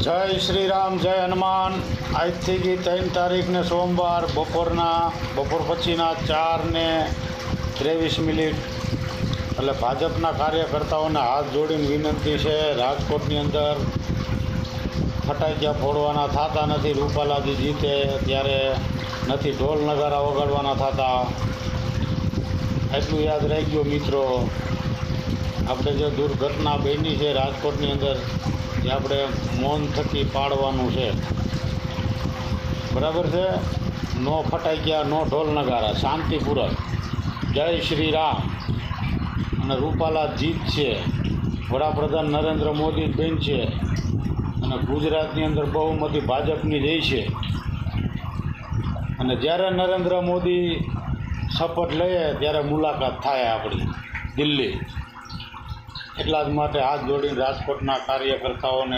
જય શ્રી રામ, જય હનુમાન। આજથી 3 તારીખને સોમવાર બપોર પછીના 4:23 એટલે ભાજપના કાર્યકર્તાઓને હાથ જોડીને વિનંતી છે। રાજકોટની અંદર ફટાકિયા ફોડવાના થતા નથી। રૂપાલાજી જીતે ત્યારે નથી ઢોલ નગારા વગાડવાના થતા। એટલું યાદ રાખજો મિત્રો। આપણે જે દુર્ઘટના બની છે રાજકોટની અંદર એ આપણે મૌન થકી પાડવાનું છે, બરાબર છે। નો ફટાકિયા, નો ઢોલ નગારા, શાંતિપૂર્વક। જય શ્રી રામ। અને રૂપાલા જીતશે, વડાપ્રધાન નરેન્દ્ર મોદી બનશે અને ગુજરાતની અંદર બહુમતી ભાજપની રહી છે। અને જ્યારે નરેન્દ્ર મોદી શપથ લઈએ ત્યારે મુલાકાત થાય આપણી દિલ્હી। એટલા જ માટે હાથ જોડીને રાજકોટના કાર્યકર્તાઓને